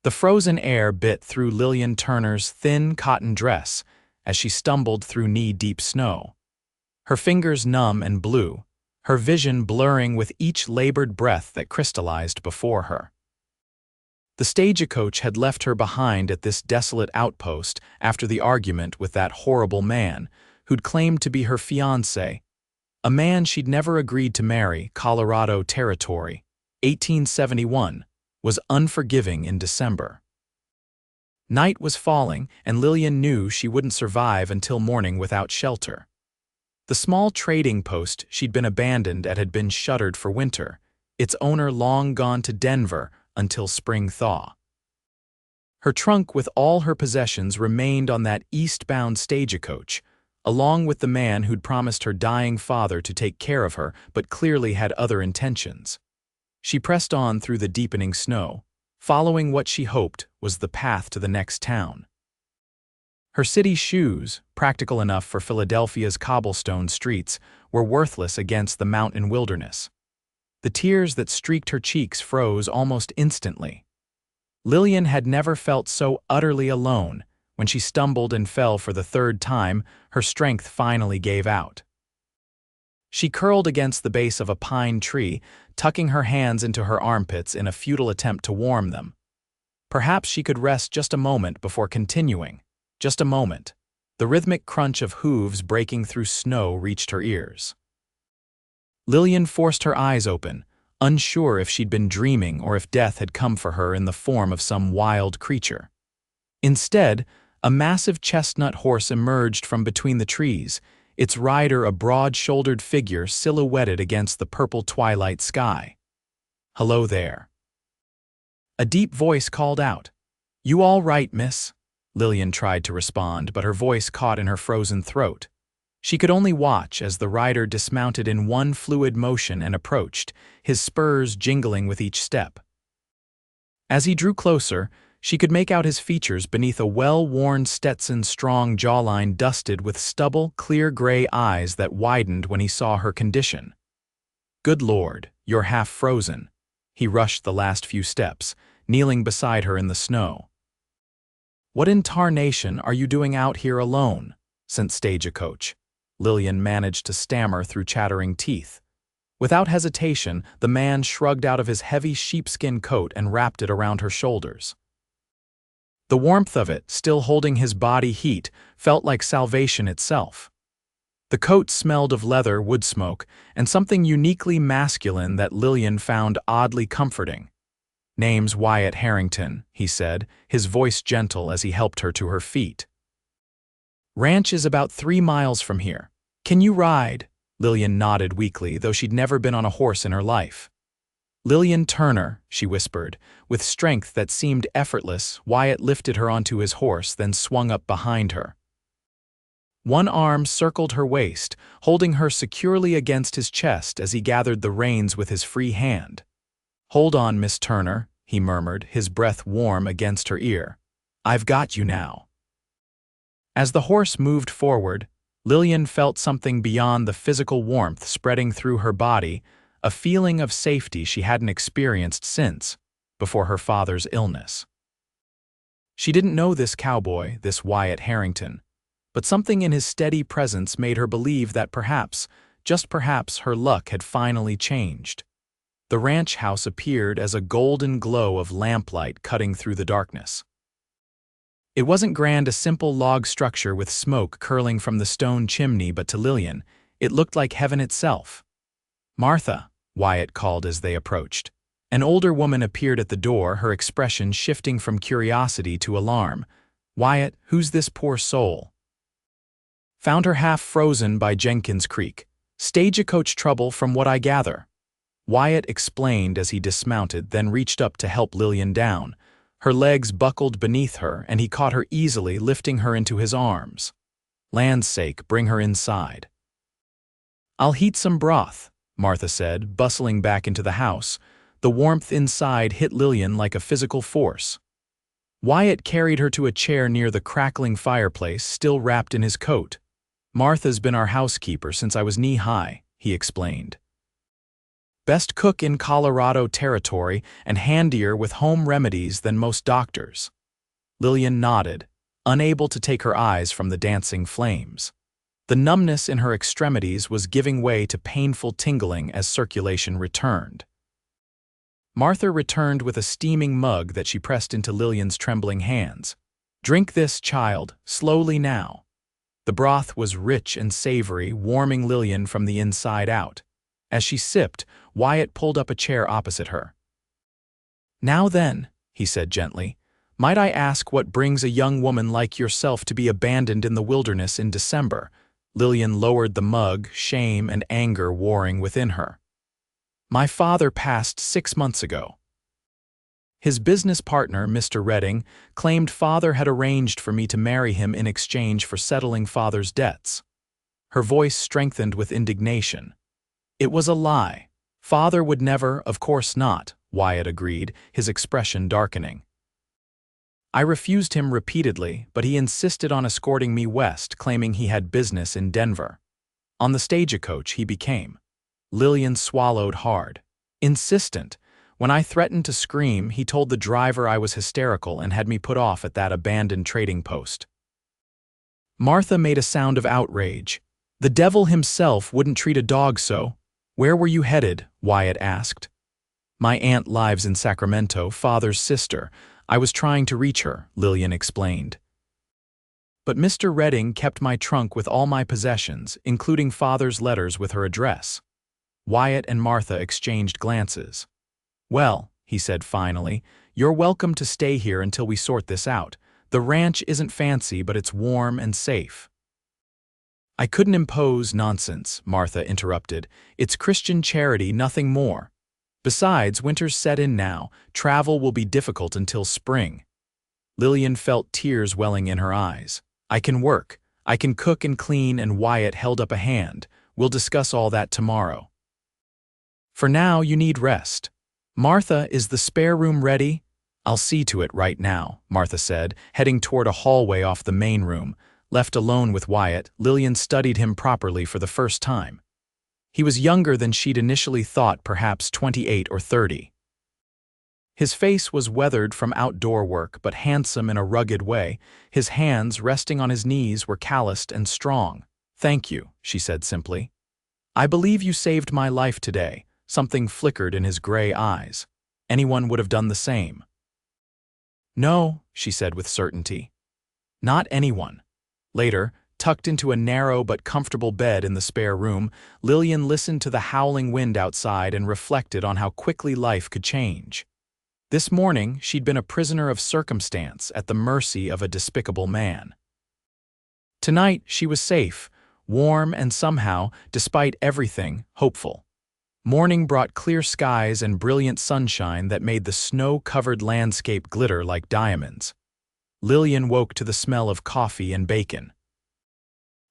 The frozen air bit through Lillian Turner's thin cotton dress as she stumbled through knee-deep snow. Her fingers numb and blue, her vision blurring with each labored breath that crystallized before her. The stagecoach had left her behind at this desolate outpost after the argument with that horrible man who'd claimed to be her fiancé, a man she'd never agreed to marry. Colorado Territory, 1871, was unforgiving in December. Night was falling, and Lillian knew she wouldn't survive until morning without shelter. The small trading post she'd been abandoned at had been shuttered for winter, its owner long gone to Denver until spring thaw. Her trunk with all her possessions remained on that eastbound stagecoach, along with the man who'd promised her dying father to take care of her but clearly had other intentions. She pressed on through the deepening snow, following what she hoped was the path to the next town. Her city shoes, practical enough for Philadelphia's cobblestone streets, were worthless against the mountain wilderness. The tears that streaked her cheeks froze almost instantly. Lillian had never felt so utterly alone. When she stumbled and fell for the third time, her strength finally gave out. She curled against the base of a pine tree, tucking her hands into her armpits in a futile attempt to warm them. Perhaps she could rest just a moment before continuing. Just a moment. The rhythmic crunch of hooves breaking through snow reached her ears. Lillian forced her eyes open, unsure if she'd been dreaming or if death had come for her in the form of some wild creature. Instead, a massive chestnut horse emerged from between the trees, its rider a broad-shouldered figure silhouetted against the purple twilight sky. "Hello there." A deep voice called out. "You all right, miss?" Lillian tried to respond, but her voice caught in her frozen throat. She could only watch as the rider dismounted in one fluid motion and approached, his spurs jingling with each step. As he drew closer, she could make out his features beneath a well-worn Stetson's strong jawline dusted with stubble, clear gray eyes that widened when he saw her condition. "Good Lord, you're half frozen." He rushed the last few steps, kneeling beside her in the snow. "What in tarnation are you doing out here alone?" Since stagecoach, Lillian managed to stammer through chattering teeth. Without hesitation, the man shrugged out of his heavy sheepskin coat and wrapped it around her shoulders. The warmth of it, still holding his body heat, felt like salvation itself. The coat smelled of leather, wood smoke, and something uniquely masculine that Lillian found oddly comforting. "Name's Wyatt Harrington," he said, his voice gentle as he helped her to her feet. "Ranch is about 3 miles from here. Can you ride?" Lillian nodded weakly, though she'd never been on a horse in her life. "Lillian Turner," she whispered. With strength that seemed effortless, Wyatt lifted her onto his horse, then swung up behind her. One arm circled her waist, holding her securely against his chest as he gathered the reins with his free hand. "Hold on, Miss Turner," he murmured, his breath warm against her ear. "I've got you now." As the horse moved forward, Lillian felt something beyond the physical warmth spreading through her body, a feeling of safety she hadn't experienced since, before her father's illness. She didn't know this cowboy, this Wyatt Harrington, but something in his steady presence made her believe that perhaps, just perhaps, her luck had finally changed. The ranch house appeared as a golden glow of lamplight cutting through the darkness. It wasn't grand, a simple log structure with smoke curling from the stone chimney, but to Lillian, it looked like heaven itself. "Martha," Wyatt called as they approached. An older woman appeared at the door, her expression shifting from curiosity to alarm. "Wyatt, who's this poor soul?" "Found her half frozen by Jenkins Creek. Stagecoach trouble from what I gather," Wyatt explained as he dismounted, then reached up to help Lillian down. Her legs buckled beneath her, and he caught her easily, lifting her into his arms. "Land's sake, bring her inside." "I'll heat some broth," Martha said, bustling back into the house. The warmth inside hit Lillian like a physical force. Wyatt carried her to a chair near the crackling fireplace, still wrapped in his coat. "Martha's been our housekeeper since I was knee-high," he explained. Best cook in Colorado territory and handier with home remedies than most doctors. Lillian nodded, unable to take her eyes from the dancing flames. The numbness in her extremities was giving way to painful tingling as circulation returned. Martha returned with a steaming mug that she pressed into Lillian's trembling hands. "Drink this, child, slowly now." The broth was rich and savory, warming Lillian from the inside out. As she sipped, Wyatt pulled up a chair opposite her. "Now then," he said gently, "might I ask what brings a young woman like yourself to be abandoned in the wilderness in December?" Lillian lowered the mug, shame and anger warring within her. "My father passed 6 months ago." His business partner, Mr. Redding, claimed father had arranged for me to marry him in exchange for settling father's debts. Her voice strengthened with indignation. "It was a lie. Father would never, of course not," Wyatt agreed, his expression darkening. "I refused him repeatedly, but he insisted on escorting me west, claiming he had business in Denver. On the stagecoach he became." Lillian swallowed hard. "Insistent. When I threatened to scream, he told the driver I was hysterical and had me put off at that abandoned trading post." Martha made a sound of outrage. "The devil himself wouldn't treat a dog so." "Where were you headed?" Wyatt asked. "My aunt lives in Sacramento, father's sister. I was trying to reach her," Lillian explained. "But Mr. Redding kept my trunk with all my possessions, including father's letters with her address." Wyatt and Martha exchanged glances. "Well," he said finally, "you're welcome to stay here until we sort this out. The ranch isn't fancy, but it's warm and safe." "I couldn't impose nonsense," Martha interrupted. "It's Christian charity, nothing more. Besides, winter's set in now. Travel will be difficult until spring." Lillian felt tears welling in her eyes. "I can work. I can cook and clean," and Wyatt held up a hand. "We'll discuss all that tomorrow. For now, you need rest. Martha, is the spare room ready?" "I'll see to it right now," Martha said, heading toward a hallway off the main room. Left alone with Wyatt, Lillian studied him properly for the first time. He was younger than she'd initially thought, perhaps 28 or 30. His face was weathered from outdoor work, but handsome in a rugged way. His hands, resting on his knees, were calloused and strong. "Thank you," she said simply. "I believe you saved my life today." Something flickered in his gray eyes. "Anyone would have done the same." "No," she said with certainty. "Not anyone." Later, tucked into a narrow but comfortable bed in the spare room, Lillian listened to the howling wind outside and reflected on how quickly life could change. This morning, she'd been a prisoner of circumstance at the mercy of a despicable man. Tonight, she was safe, warm and somehow, despite everything, hopeful. Morning brought clear skies and brilliant sunshine that made the snow-covered landscape glitter like diamonds. Lillian woke to the smell of coffee and bacon.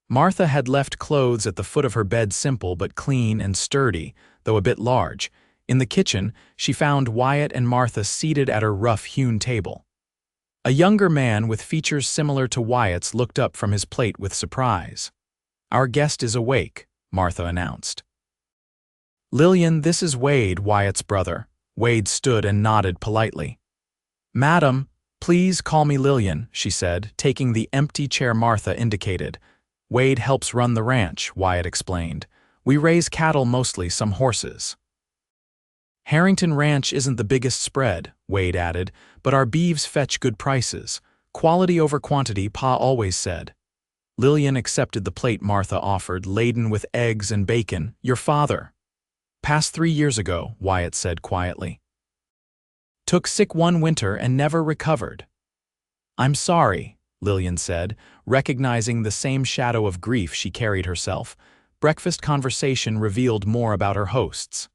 Martha had left clothes at the foot of her bed, simple but clean and sturdy, though a bit large. In the kitchen, she found Wyatt and Martha seated at her rough-hewn table. A younger man with features similar to Wyatt's looked up from his plate with surprise. "Our guest is awake," Martha announced. "Lillian, this is Wade, Wyatt's brother." Wade stood and nodded politely. "Madam, please call me Lillian," she said, taking the empty chair Martha indicated. "Wade helps run the ranch," Wyatt explained. "We raise cattle mostly, some horses." "Harrington Ranch isn't the biggest spread," Wade added, "but our beeves fetch good prices. Quality over quantity, Pa always said." Lillian accepted the plate Martha offered, laden with eggs and bacon. "Your father?" "Passed 3 years ago," Wyatt said quietly. "Took sick one winter and never recovered." "I'm sorry," Lillian said, recognizing the same shadow of grief she carried herself. Breakfast conversation revealed more about her hosts.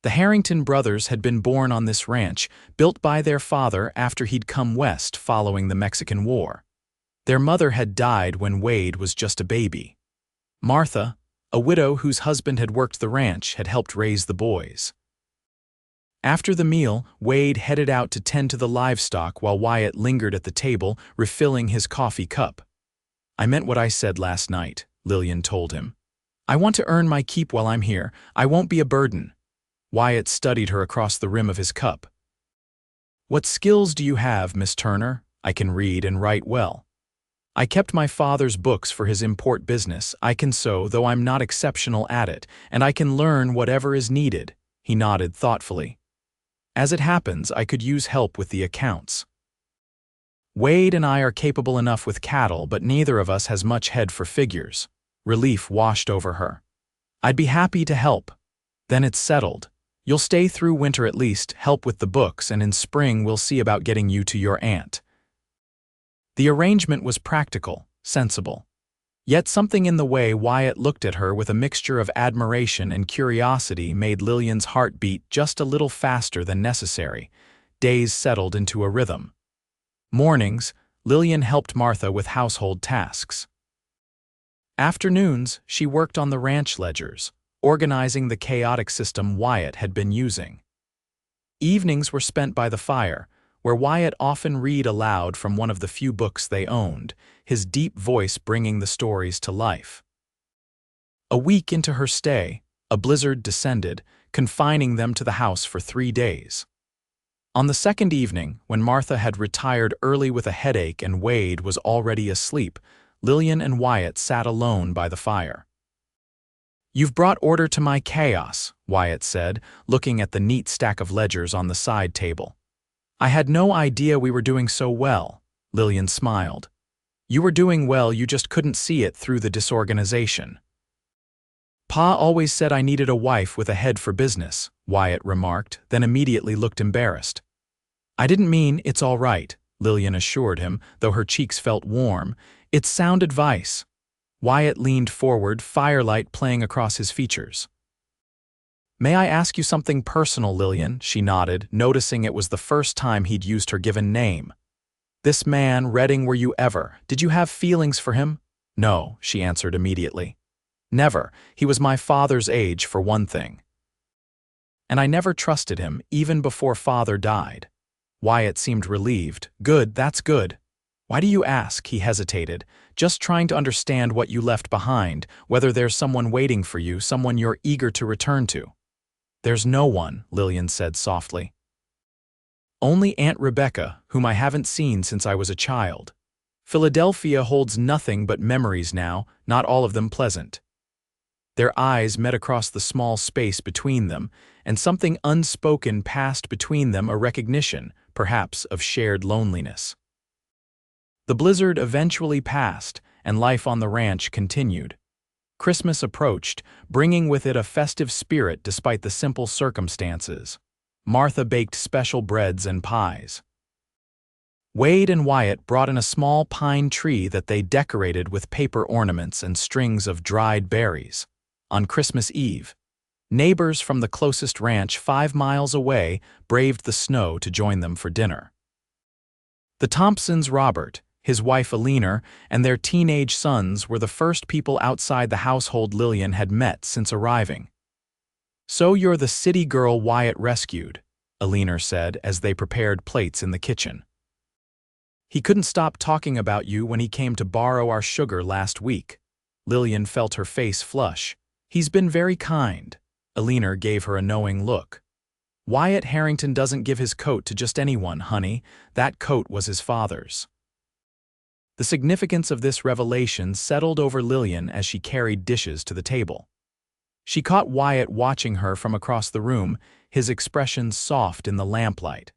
The Harrington brothers had been born on this ranch, built by their father after he'd come west following the Mexican War. Their mother had died when Wade was just a baby. Martha, a widow whose husband had worked the ranch, had helped raise the boys. After the meal, Wade headed out to tend to the livestock while Wyatt lingered at the table, refilling his coffee cup. "I meant what I said last night," Lillian told him. "I want to earn my keep while I'm here. I won't be a burden." Wyatt studied her across the rim of his cup. "What skills do you have, Miss Turner? I can read and write well. I kept my father's books for his import business. I can sew, though I'm not exceptional at it, and I can learn whatever is needed." He nodded thoughtfully. "As it happens, I could use help with the accounts. Wade and I are capable enough with cattle, but neither of us has much head for figures." Relief washed over her. "I'd be happy to help." "Then it's settled. You'll stay through winter at least, help with the books, and in spring we'll see about getting you to your aunt." The arrangement was practical, sensible. Yet something in the way Wyatt looked at her with a mixture of admiration and curiosity made Lillian's heart beat just a little faster than necessary. Days settled into a rhythm. Mornings, Lillian helped Martha with household tasks. Afternoons, she worked on the ranch ledgers, organizing the chaotic system Wyatt had been using. Evenings were spent by the fire, where Wyatt often read aloud from one of the few books they owned, his deep voice bringing the stories to life. A week into her stay, a blizzard descended, confining them to the house for 3 days. On the second evening, when Martha had retired early with a headache and Wade was already asleep, Lillian and Wyatt sat alone by the fire. "You've brought order to my chaos," Wyatt said, looking at the neat stack of ledgers on the side table. "I had no idea we were doing so well," Lillian smiled. "You were doing well, you just couldn't see it through the disorganization." "Pa always said I needed a wife with a head for business," Wyatt remarked, then immediately looked embarrassed. "I didn't mean it's all right," Lillian assured him, though her cheeks felt warm. "It's sound advice." Wyatt leaned forward, firelight playing across his features. "May I ask you something personal, Lillian?" She nodded, noticing it was the first time he'd used her given name. "This man, Redding, were you ever? Did you have feelings for him?" "No," she answered immediately. "Never. He was my father's age, for one thing. And I never trusted him, even before father died." Wyatt seemed relieved. "Good, that's good." "Why do you ask?" He hesitated. "Just trying to understand what you left behind, whether there's someone waiting for you, someone you're eager to return to." "There's no one," Lillian said softly. "Only Aunt Rebecca, whom I haven't seen since I was a child. Philadelphia holds nothing but memories now, not all of them pleasant." Their eyes met across the small space between them, and something unspoken passed between them, a recognition, perhaps, of shared loneliness. The blizzard eventually passed, and life on the ranch continued. Christmas approached, bringing with it a festive spirit despite the simple circumstances. Martha baked special breads and pies. Wade and Wyatt brought in a small pine tree that they decorated with paper ornaments and strings of dried berries. On Christmas Eve, neighbors from the closest ranch 5 miles away braved the snow to join them for dinner. The Thompsons, Robert, his wife Eleanor, and their teenage sons were the first people outside the household Lillian had met since arriving. "So you're the city girl Wyatt rescued," Eleanor said as they prepared plates in the kitchen. "He couldn't stop talking about you when he came to borrow our sugar last week." Lillian felt her face flush. "He's been very kind." Eleanor gave her a knowing look. "Wyatt Harrington doesn't give his coat to just anyone, honey. That coat was his father's." The significance of this revelation settled over Lillian as she carried dishes to the table. She caught Wyatt watching her from across the room, his expression soft in the lamplight.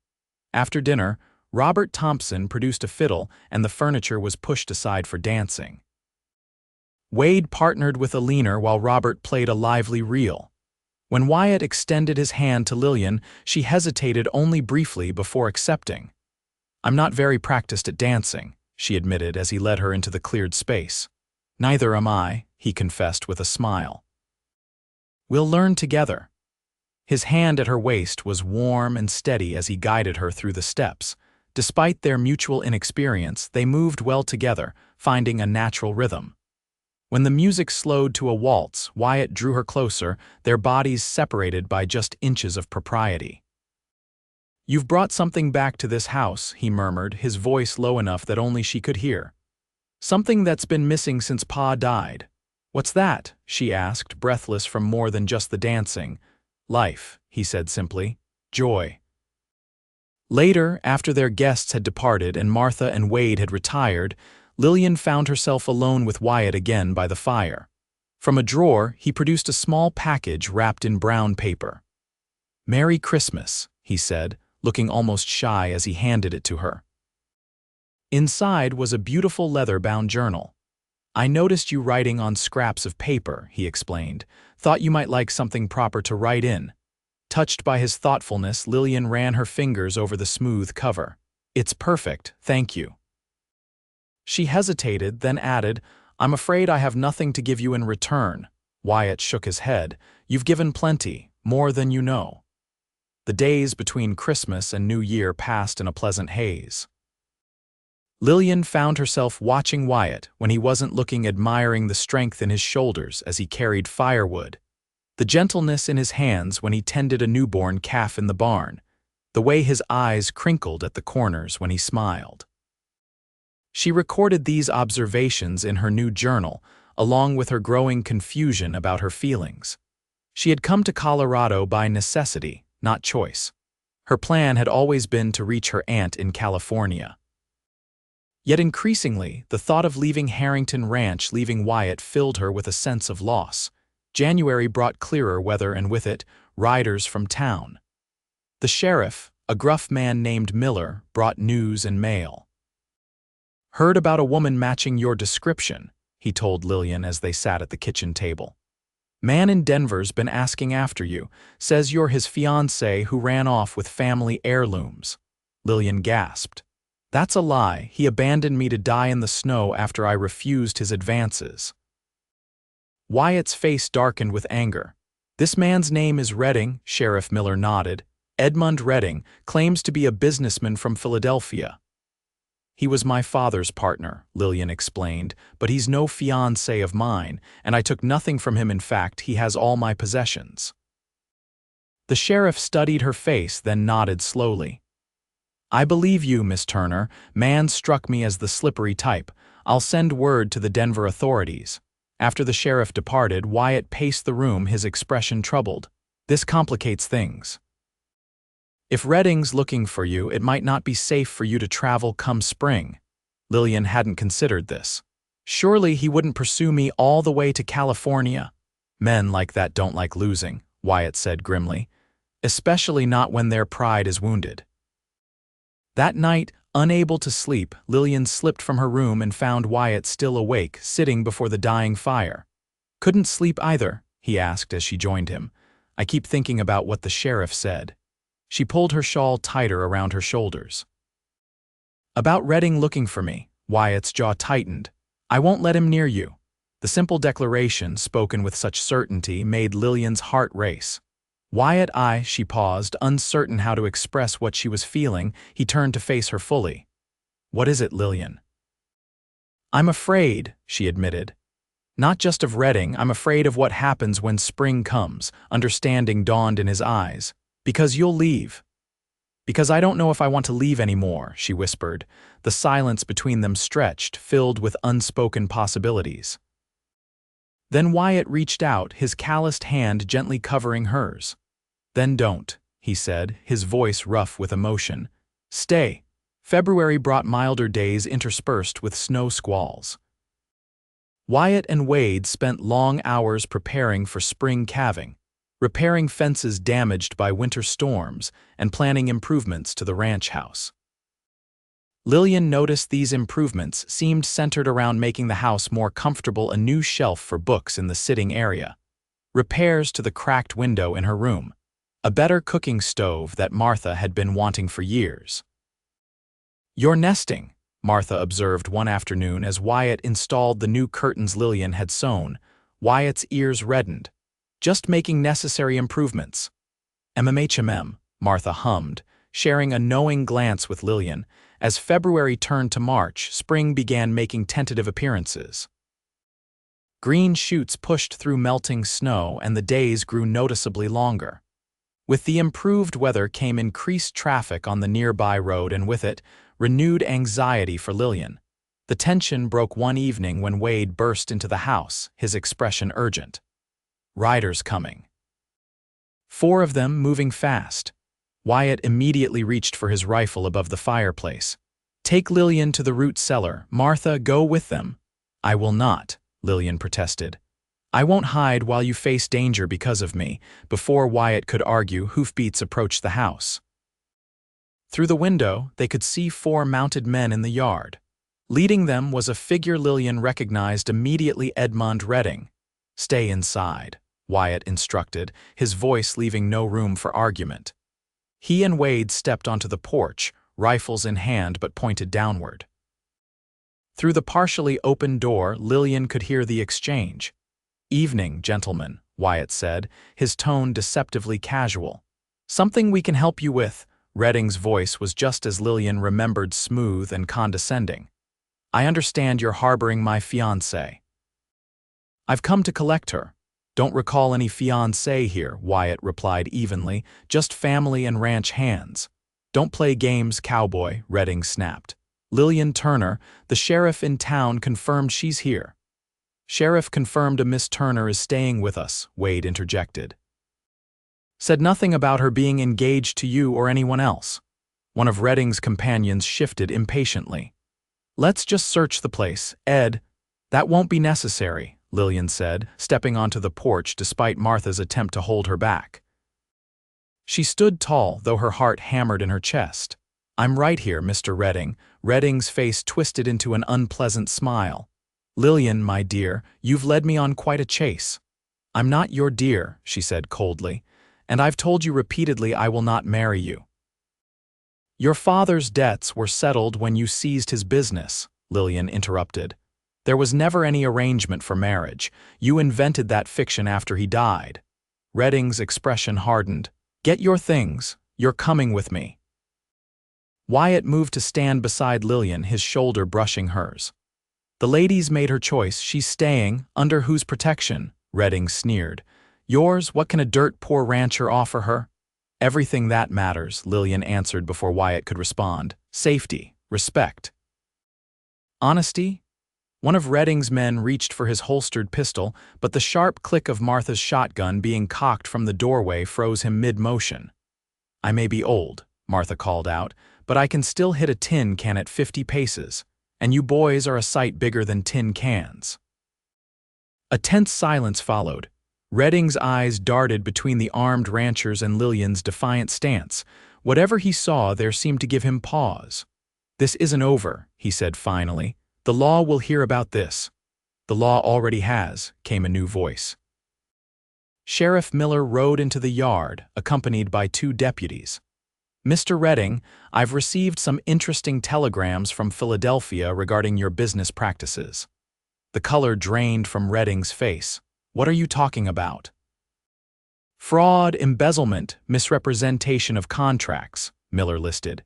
After dinner, Robert Thompson produced a fiddle and the furniture was pushed aside for dancing. Wade partnered with Eleanor while Robert played a lively reel. When Wyatt extended his hand to Lillian, she hesitated only briefly before accepting. "I'm not very practiced at dancing," she admitted as he led her into the cleared space. "Neither am I," he confessed with a smile. "We'll learn together." His hand at her waist was warm and steady as he guided her through the steps. Despite their mutual inexperience, they moved well together, finding a natural rhythm. When the music slowed to a waltz, Wyatt drew her closer, their bodies separated by just inches of propriety. "You've brought something back to this house," he murmured, his voice low enough that only she could hear. "Something that's been missing since Pa died." "What's that?" she asked, breathless from more than just the dancing. Life, he said simply. Joy. Later, after their guests had departed and Martha and Wade had retired, Lillian found herself alone with Wyatt again by the fire. From a drawer, he produced a small package wrapped in brown paper. "Merry Christmas," he said, looking almost shy as he handed it to her. Inside was a beautiful leather-bound journal. "I noticed you writing on scraps of paper," he explained. "Thought you might like something proper to write in." Touched by his thoughtfulness, Lillian ran her fingers over the smooth cover. "It's perfect, thank you." She hesitated, then added, "I'm afraid I have nothing to give you in return." Wyatt shook his head. "You've given plenty, more than you know." The days between Christmas and New Year passed in a pleasant haze. Lillian found herself watching Wyatt when he wasn't looking, admiring the strength in his shoulders as he carried firewood, the gentleness in his hands when he tended a newborn calf in the barn, the way his eyes crinkled at the corners when he smiled. She recorded these observations in her new journal, along with her growing confusion about her feelings. She had come to Colorado by necessity, not choice. Her plan had always been to reach her aunt in California. Yet increasingly, the thought of leaving Harrington Ranch, leaving Wyatt, filled her with a sense of loss. January brought clearer weather and with it, riders from town. The sheriff, a gruff man named Miller, brought news and mail. "Heard about a woman matching your description," he told Lillian as they sat at the kitchen table. "Man in Denver's been asking after you, says you're his fiancée who ran off with family heirlooms." Lillian gasped. "That's a lie. He abandoned me to die in the snow after I refused his advances." Wyatt's face darkened with anger. "This man's name is Redding," Sheriff Miller nodded. "Edmund Redding, claims to be a businessman from Philadelphia." "He was my father's partner," Lillian explained, "but he's no fiancé of mine, and I took nothing from him. In fact, he has all my possessions." The sheriff studied her face, then nodded slowly. "I believe you, Miss Turner. Man struck me as the slippery type. I'll send word to the Denver authorities." After the sheriff departed, Wyatt paced the room, his expression troubled. "This complicates things. If Redding's looking for you, it might not be safe for you to travel come spring." Lillian hadn't considered this. "Surely he wouldn't pursue me all the way to California." "Men like that don't like losing," Wyatt said grimly. "Especially not when their pride is wounded." That night, unable to sleep, Lillian slipped from her room and found Wyatt still awake, sitting before the dying fire. "Couldn't sleep either?" he asked as she joined him. "I keep thinking about what the sheriff said." She pulled her shawl tighter around her shoulders. "About Redding looking for me." Wyatt's jaw tightened. "I won't let him near you." The simple declaration, spoken with such certainty, made Lillian's heart race. "Wyatt, she paused, uncertain how to express what she was feeling. He turned to face her fully. "What is it, Lillian?" "I'm afraid," she admitted. "Not just of Redding, I'm afraid of what happens when spring comes." Understanding dawned in his eyes. "Because you'll leave." "Because I don't know if I want to leave anymore," she whispered. The silence between them stretched, filled with unspoken possibilities. Then Wyatt reached out, his calloused hand gently covering hers. "Then don't," he said, his voice rough with emotion. "Stay." February brought milder days interspersed with snow squalls. Wyatt and Wade spent long hours preparing for spring calving, repairing fences damaged by winter storms, and planning improvements to the ranch house. Lillian noticed these improvements seemed centered around making the house more comfortable, a new shelf for books in the sitting area, repairs to the cracked window in her room, a better cooking stove that Martha had been wanting for years. "You're nesting," Martha observed one afternoon as Wyatt installed the new curtains Lillian had sewn. Wyatt's ears reddened. "Just making necessary improvements." "MMHMM," Martha hummed, sharing a knowing glance with Lillian. As February turned to March, spring began making tentative appearances. Green shoots pushed through melting snow, and the days grew noticeably longer. With the improved weather came increased traffic on the nearby road, and with it, renewed anxiety for Lillian. The tension broke one evening when Wade burst into the house, his expression urgent. "Riders coming." 4 of them moving fast. Wyatt immediately reached for his rifle above the fireplace. "Take Lillian to the root cellar. Martha, go with them." "I will not," Lillian protested. "I won't hide while you face danger because of me." Before Wyatt could argue, hoofbeats approached the house. Through the window, they could see 4 mounted men in the yard. Leading them was a figure Lillian recognized immediately: Edmond Redding. "Stay inside," Wyatt instructed, his voice leaving no room for argument. He and Wade stepped onto the porch, rifles in hand but pointed downward. Through the partially open door, Lillian could hear the exchange. "Evening, gentlemen," Wyatt said, his tone deceptively casual. "Something we can help you with?" Redding's voice was just as Lillian remembered, smooth and condescending. "I understand you're harboring my fiancée." "I've come to collect her." "Don't recall any fiancé here," Wyatt replied evenly, "just family and ranch hands." "Don't play games, Cowboy," Redding snapped. "Lillian Turner, the sheriff in town, confirmed she's here." "Sheriff confirmed a Miss Turner is staying with us," Wade interjected. "Said nothing about her being engaged to you or anyone else." One of Redding's companions shifted impatiently. "Let's just search the place, Ed." "That won't be necessary," Lillian said, stepping onto the porch despite Martha's attempt to hold her back. She stood tall, though her heart hammered in her chest. "I'm right here, Mr. Redding." Redding's face twisted into an unpleasant smile. "Lillian, my dear, you've led me on quite a chase." "I'm not your dear," she said coldly, "and I've told you repeatedly I will not marry you." "Your father's debts were settled when you seized his business," Lillian interrupted. "There was never any arrangement for marriage. You invented that fiction after he died." Redding's expression hardened. "Get your things. You're coming with me." Wyatt moved to stand beside Lillian, his shoulder brushing hers. "The lady's made her choice. She's staying. Under whose protection?" Redding sneered. "Yours? What can a dirt-poor rancher offer her?" "Everything that matters," Lillian answered before Wyatt could respond. "Safety, respect, honesty." One of Redding's men reached for his holstered pistol, but the sharp click of Martha's shotgun being cocked from the doorway froze him mid-motion. "I may be old," Martha called out, "but I can still hit a tin can at 50 paces, and you boys are a sight bigger than tin cans." A tense silence followed. Redding's eyes darted between the armed ranchers and Lillian's defiant stance. Whatever he saw there seemed to give him pause. "This isn't over," he said finally. "The law will hear about this." "The law already has," came a new voice. Sheriff Miller rode into the yard, accompanied by 2 deputies. "Mr. Redding, I've received some interesting telegrams from Philadelphia regarding your business practices." The color drained from Redding's face. "What are you talking about?" "Fraud, embezzlement, misrepresentation of contracts," Miller listed.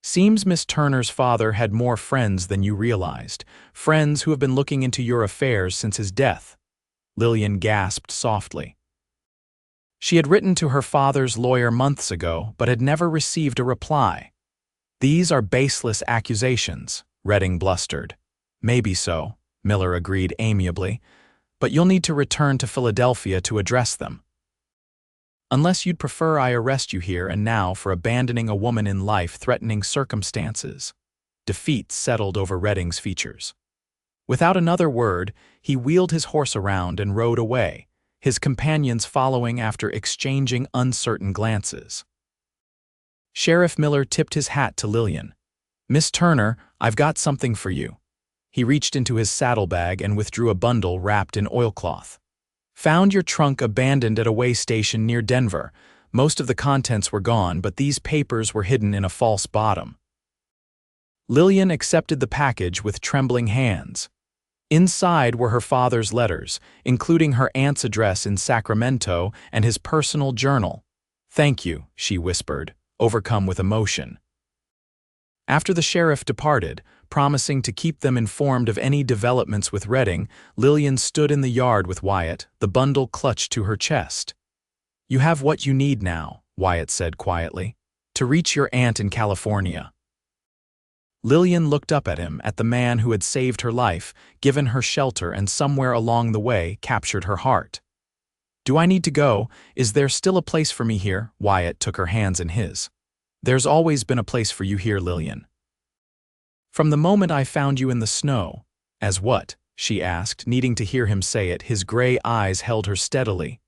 "Seems Miss Turner's father had more friends than you realized, friends who have been looking into your affairs since his death." Lillian gasped softly. She had written to her father's lawyer months ago, but had never received a reply. "These are baseless accusations," Redding blustered. "Maybe so," Miller agreed amiably, "but you'll need to return to Philadelphia to address them. Unless you'd prefer I arrest you here and now for abandoning a woman in life-threatening circumstances." Defeat settled over Redding's features. Without another word, he wheeled his horse around and rode away, his companions following after exchanging uncertain glances. Sheriff Miller tipped his hat to Lillian. "Miss Turner, I've got something for you." He reached into his saddlebag and withdrew a bundle wrapped in oilcloth. "Found your trunk abandoned at a way station near Denver. Most of the contents were gone, but these papers were hidden in a false bottom." Lillian accepted the package with trembling hands. Inside were her father's letters, including her aunt's address in Sacramento and his personal journal. "Thank you," she whispered, overcome with emotion. After the sheriff departed, promising to keep them informed of any developments with Redding, Lillian stood in the yard with Wyatt, the bundle clutched to her chest. "You have what you need now," Wyatt said quietly, "to reach your aunt in California." Lillian looked up at him, at the man who had saved her life, given her shelter, and somewhere along the way captured her heart. Do I need to go? Is there still a place for me here? Wyatt took her hands in his. There's always been a place for you here, Lillian. From the moment I found you in the snow. As what? She asked, needing to hear him say it. His gray eyes held her steadily.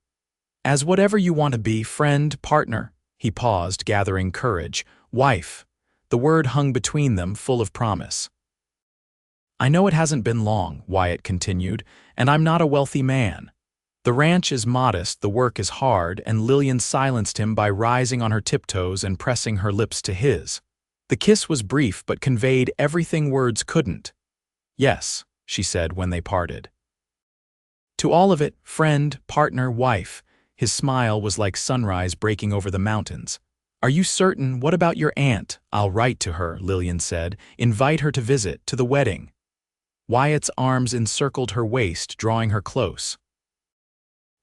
As whatever you want to be, friend, partner. He paused, gathering courage. Wife. The word hung between them, full of promise. I know it hasn't been long, Wyatt continued, and I'm not a wealthy man. The ranch is modest, the work is hard, and Lillian silenced him by rising on her tiptoes and pressing her lips to his. The kiss was brief but conveyed everything words couldn't. Yes, she said when they parted. To all of it, friend, partner, wife. His smile was like sunrise breaking over the mountains. Are you certain? What about your aunt? I'll write to her, Lillian said. Invite her to visit, to the wedding. Wyatt's arms encircled her waist, drawing her close.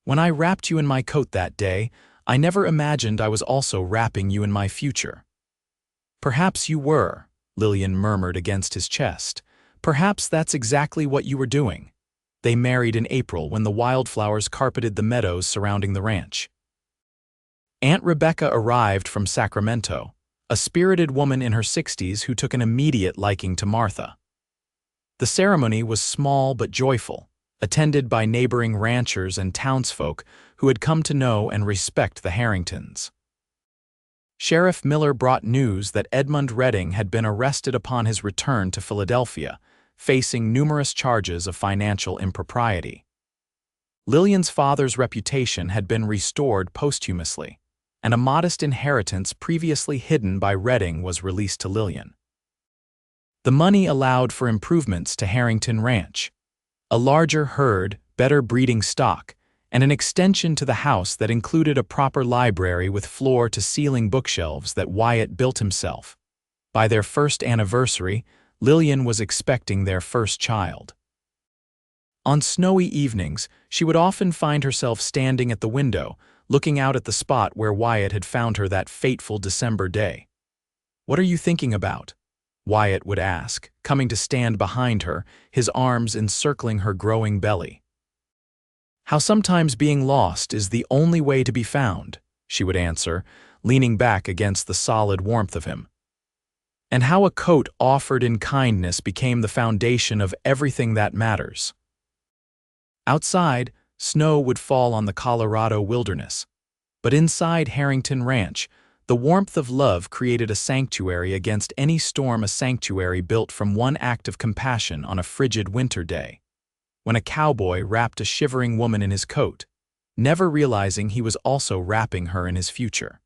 When I wrapped you in my coat that day, I never imagined I was also wrapping you in my future. Perhaps you were, Lillian murmured against his chest. Perhaps that's exactly what you were doing. They married in April when the wildflowers carpeted the meadows surrounding the ranch. Aunt Rebecca arrived from Sacramento, a spirited woman in her 60s who took an immediate liking to Martha. The ceremony was small but joyful, attended by neighboring ranchers and townsfolk who had come to know and respect the Harringtons. Sheriff Miller brought news that Edmund Redding had been arrested upon his return to Philadelphia, facing numerous charges of financial impropriety. Lillian's father's reputation had been restored posthumously, and a modest inheritance previously hidden by Redding was released to Lillian. The money allowed for improvements to Harrington Ranch, a larger herd, better breeding stock, and an extension to the house that included a proper library with floor-to-ceiling bookshelves that Wyatt built himself. By their first anniversary, Lillian was expecting their first child. On snowy evenings, she would often find herself standing at the window, looking out at the spot where Wyatt had found her that fateful December day. "What are you thinking about?" Wyatt would ask, coming to stand behind her, his arms encircling her growing belly. "How sometimes being lost is the only way to be found," she would answer, leaning back against the solid warmth of him. "And how a coat offered in kindness became the foundation of everything that matters." Outside, snow would fall on the Colorado wilderness, but inside Harrington Ranch, the warmth of love created a sanctuary against any storm, a sanctuary built from one act of compassion on a frigid winter day, when a cowboy wrapped a shivering woman in his coat, never realizing he was also wrapping her in his future.